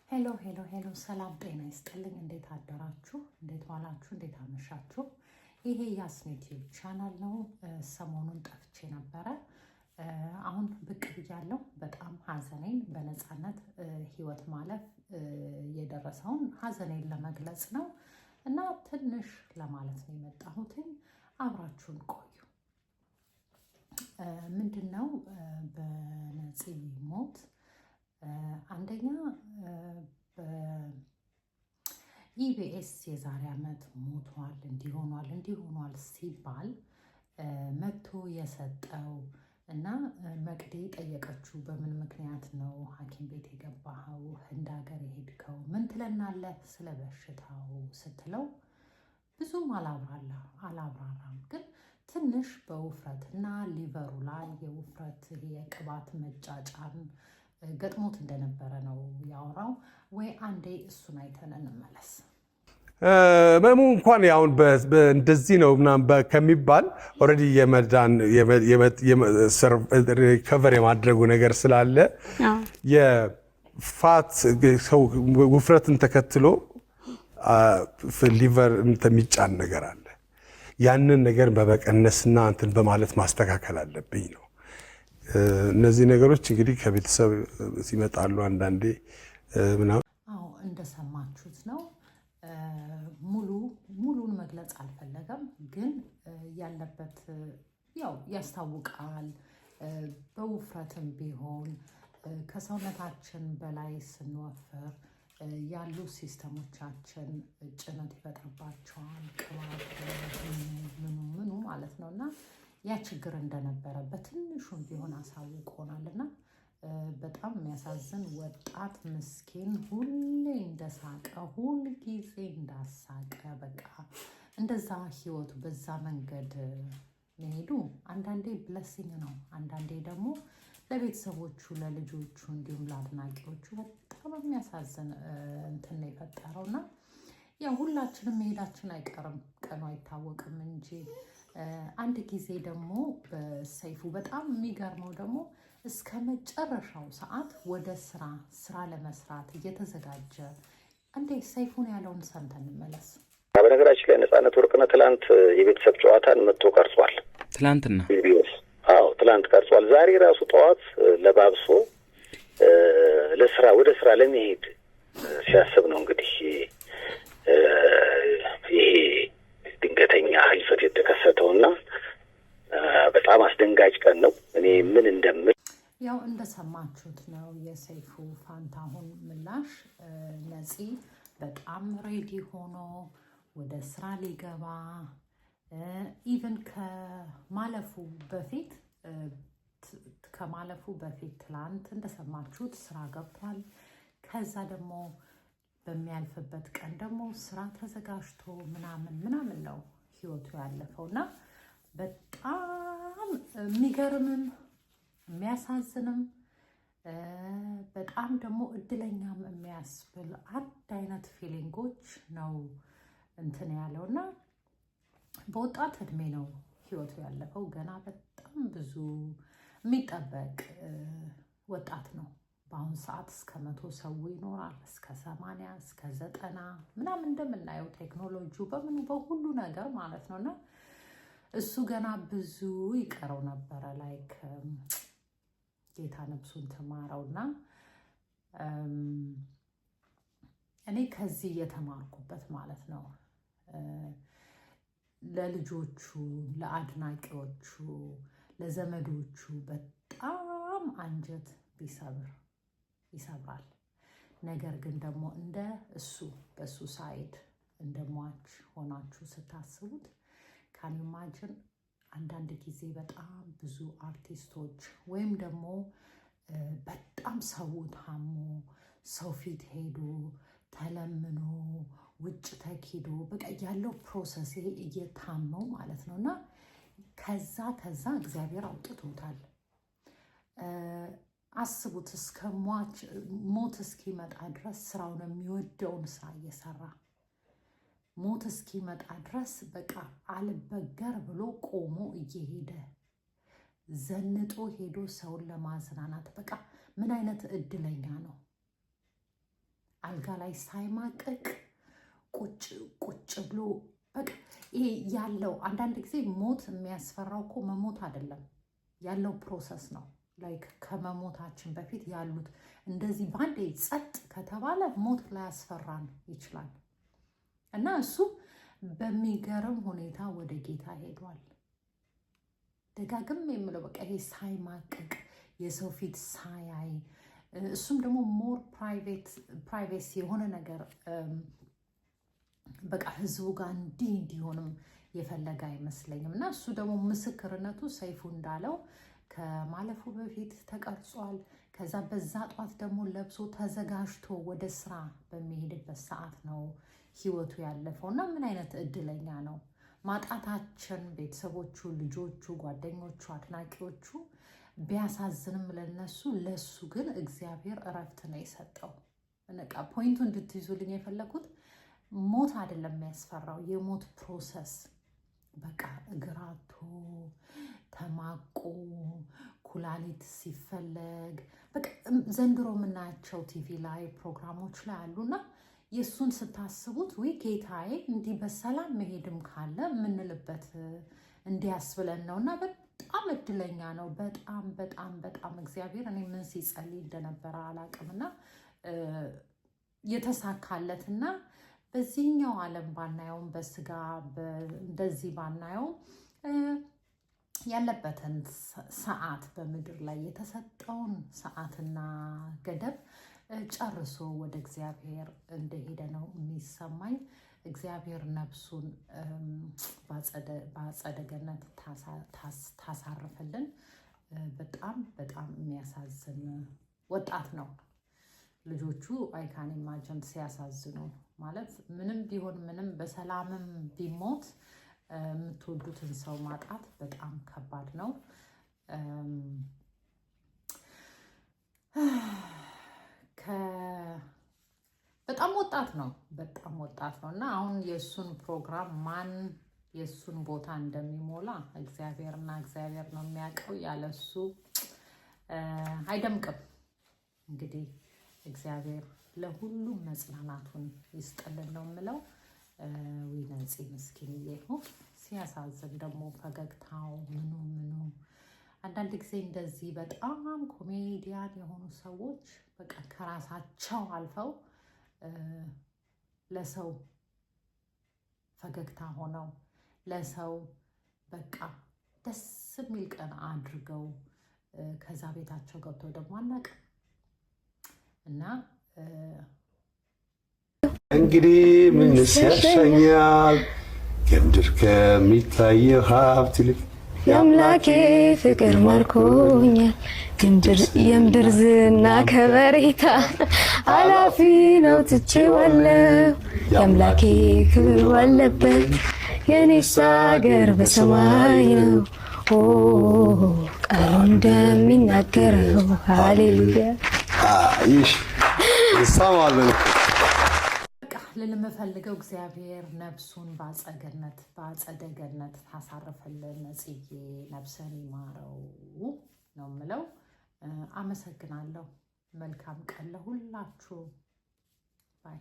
ሄሎ ሰላም ጤና ይስጥልኝ። እንዴት አደራችሁ? እንዴት ዋላችሁ? እንዴት አመሻችሁ? ይሄ ያስኔት ቻናል ነው። ሰሞኑን ጠፍቼ ነበረ። አሁን ብቅ ብያለሁ። በጣም ሀዘኔን በነፃነት ህይወት ማለፍ የደረሰውን ሀዘኔን ለመግለጽ ነው እና ትንሽ ለማለት ነው የመጣሁትኝ። አብራችሁን ቆዩ። ምንድነው በነፂ ሞት አንደኛ በኢቢኤስ የዛሬ ዓመት ሞቷል እንዲሆኗል ሲባል መጥቶ የሰጠው እና መቅዴ ጠየቀችው። በምን ምክንያት ነው ሐኪም ቤት የገባኸው? ህንድ ሀገር የሄድከው? ምን ትለናለህ ስለ በሽታው ስትለው ብዙም አላብራራም። ግን ትንሽ በውፍረት እና ሊቨሩ ላይ የውፍረት የቅባት መጫጫን ገጥሞት እንደነበረ ነው ያወራው። ወይ አንዴ እሱን አይተን እንመለስ። መሙ እንኳን ያውን እንደዚህ ነው ምናምን ከሚባል ኦልሬዲ የመዳን ሪከቨር የማድረጉ ነገር ስላለ የፋት ሰው ውፍረትን ተከትሎ ሊቨር የሚጫን ነገር አለ። ያንን ነገር በመቀነስና እንትን በማለት ማስተካከል አለብኝ ነው። እነዚህ ነገሮች እንግዲህ ከቤተሰብ ሲመጣሉ አንዳንዴ ምናምን። አዎ እንደሰማችሁት ነው። ሙሉን መግለጽ አልፈለገም፣ ግን ያለበት ያው ያስታውቃል። በውፍረትም ቢሆን ከሰውነታችን በላይ ስንወፍር ያሉ ሲስተሞቻችን ጭነት ይፈጥርባቸዋል። ቅባት ምኑ ማለት ነው እና ያ ችግር እንደነበረ በትንሹም ቢሆን አሳውቆናል እና በጣም የሚያሳዝን ወጣት ምስኪን፣ ሁሌ እንደሳቀ ሁልጊዜ እንዳሳቀ በቃ እንደዛ ህይወቱ በዛ መንገድ መሄዱ አንዳንዴ ብለሲንግ ነው፣ አንዳንዴ ደግሞ ለቤተሰቦቹ ለልጆቹ እንዲሁም ለአድናቂዎቹ በጣም የሚያሳዝን እንትን ነው የፈጠረው እና ያው ሁላችንም መሄዳችን አይቀርም፣ ቀኑ አይታወቅም እንጂ አንድ ጊዜ ደግሞ በሰይፉ በጣም የሚገርመው ደግሞ እስከ መጨረሻው ሰዓት ወደ ስራ ለመስራት እየተዘጋጀ አንዴ ሰይፉን ያለውን ሰምተን እንመለስ። በነገራችን ላይ ነፃነት ወርቅነህ ትላንት የቤተሰብ ጨዋታን መጥቶ ቀርጿል። ትላንትና ትላንት ቀርጿል። ዛሬ ራሱ ጠዋት ለባብሶ ወደ ስራ ለመሄድ ሲያስብ ነው እንግዲህ ይሄ ድንገተኛ ህልፈት የተከሰተውና በጣም አስደንጋጭ ቀን ነው። እኔ ምን እንደምል ያው እንደሰማችሁት ነው የሰይፉ ፋንታሁን ምላሽ። ነፂ በጣም ሬዲ ሆኖ ወደ ስራ ሊገባ ኢቨን ከማለፉ በፊት ትላንት እንደሰማችሁት ስራ ገብቷል። ከዛ ደግሞ በሚያልፍበት ቀን ደግሞ ስራ ተዘጋጅቶ ምናምን ነው ህይወቱ ያለፈው እና በጣም የሚገርምም የሚያሳዝንም በጣም ደግሞ እድለኛም የሚያስብል አንድ አይነት ፊሊንጎች ነው እንትን ያለው እና በወጣት እድሜ ነው ህይወቱ ያለፈው። ገና በጣም ብዙ የሚጠበቅ ወጣት ነው። በአሁኑ ሰዓት እስከ 100 ሰው ይኖራል፣ እስከ 80 እስከ 90 ምናምን እንደምናየው ቴክኖሎጂው በሁሉ ነገር ማለት ነው እና እሱ ገና ብዙ ይቀረው ነበረ። ላይክ ጌታ ነፍሱን ትማረውና እኔ ከዚህ የተማርኩበት ማለት ነው ለልጆቹ፣ ለአድናቂዎቹ፣ ለዘመዶቹ በጣም አንጀት ይሰብራል። ነገር ግን ደግሞ እንደ እሱ በሱ ሳይድ እንደ ሟች ሆናችሁ ስታስቡት ካኒማጅን አንዳንድ ጊዜ በጣም ብዙ አርቲስቶች ወይም ደግሞ በጣም ሰው ታሞ ሰው ፊት ሄዶ ተለምኖ ውጭ ተኪዶ በቃ ያለው ፕሮሰስ እየታመው ማለት ነው እና ከዛ እግዚአብሔር አውጥቶታል። አስቡት እስከ ሞት እስኪመጣ ድረስ ስራውን የሚወደውን ስራ እየሰራ ሞት እስኪመጣ ድረስ በቃ አልበገር ብሎ ቆሞ እየሄደ ዘንጦ ሄዶ ሰውን ለማዝናናት በቃ ምን አይነት እድለኛ ነው። አልጋ ላይ ሳይማቀቅ ቁጭ ብሎ በቃ ይሄ ያለው አንዳንድ ጊዜ ሞት የሚያስፈራው እኮ መሞት አይደለም ያለው ፕሮሰስ ነው። ላይክ ከመሞታችን በፊት ያሉት እንደዚህ ባንዴ ጸጥ ከተባለ ሞት ላያስፈራን ይችላል። እና እሱ በሚገርም ሁኔታ ወደ ጌታ ሄዷል። ደጋግም የምለው በቃ ይሄ ሳይማቀቅ የሰው ፊት ሳያይ እሱም ደግሞ ሞር ፕራይቬሲ የሆነ ነገር በቃ ህዝቡ ጋር እንዲሆንም የፈለገ አይመስለኝም። እና እሱ ደግሞ ምስክርነቱ ሰይፉ እንዳለው ከማለፉ በፊት ተቀርጿል። ከዛ በዛ ጧት ደግሞ ለብሶ ተዘጋጅቶ ወደ ስራ በሚሄድበት ሰዓት ነው ህይወቱ ያለፈው። እና ምን አይነት እድለኛ ነው! ማጣታችን ቤተሰቦቹ፣ ልጆቹ፣ ጓደኞቹ፣ አድናቂዎቹ ቢያሳዝንም ለነሱ ለሱ ግን እግዚአብሔር እረፍት ነው የሰጠው። በቃ ፖይንቱ እንድትይዙልኝ የፈለኩት ሞት አይደለም የሚያስፈራው፣ የሞት ፕሮሰስ በቃ እግራቶ ተማቆ ኩላሊት ሲፈለግ በቃ ዘንድሮ የምናያቸው ቲቪ ላይ ፕሮግራሞች ላይ አሉና የእሱን ስታስቡት ወይ ጌታዬ እንዲህ በሰላም መሄድም ካለ የምንልበት እንዲያስብለን ነው። እና በጣም እድለኛ ነው። በጣም በጣም በጣም እግዚአብሔር እኔ ምን ሲጸልይ እንደነበረ አላቅምና የተሳካለትና በዚህኛው ዓለም ባናየውም በስጋ እንደዚህ ባናየውም ያለበትን ሰዓት በምድር ላይ የተሰጠውን ሰዓትና ገደብ ጨርሶ ወደ እግዚአብሔር እንደሄደ ነው የሚሰማኝ። እግዚአብሔር ነፍሱን በአጸደ ገነት ታሳርፍልን። በጣም በጣም የሚያሳዝን ወጣት ነው። ልጆቹ አይካን ኢማጅን ሲያሳዝኑ ማለት ምንም ቢሆን ምንም በሰላምም ቢሞት የምትወዱትን ሰው ማጣት በጣም ከባድ ነው። በጣም ወጣት ነው እና አሁን የእሱን ፕሮግራም ማን የእሱን ቦታ እንደሚሞላ እግዚአብሔር ነው የሚያውቀው። ያለሱ አይደምቅም። እንግዲህ እግዚአብሔር ለሁሉም መጽናናቱን ይስጥልን ነው የምለው። ዊነፂ ምስኪንዬ ሲያሳዝን ደግሞ ፈገግታው ምኑ አንዳንድ ጊዜ እንደዚህ በጣም ኮሜዲያን የሆኑ ሰዎች በቃ ከራሳቸው አልፈው ለሰው ፈገግታ ሆነው ለሰው በቃ ደስ የሚል ቀን አድርገው ከዛ ቤታቸው ገብተው ደግሞ አናውቅም እና እንግዲህ ምን ያሻኛል ከምድር ከሚታየው ሀብት ይልቅ የአምላኬ ፍቅር ማርኮኛል። የምድር ዝና ከበሬታ አላፊ ነው ትቼዋለሁ። የአምላኬ ክብር ባለበት የኔስ አገር በሰማይ ነው። ቃሉ እንደሚናገረው ሃሌሉያ ይሰማል። ልንምፈልገው እግዚአብሔር ነፍሱን በአጸደ ገነት ታሳርፍልን። ጽዬ ነፍስን ይማረው ነው የምለው። አመሰግናለሁ። መልካም ቀን ለሁላችሁ ባይ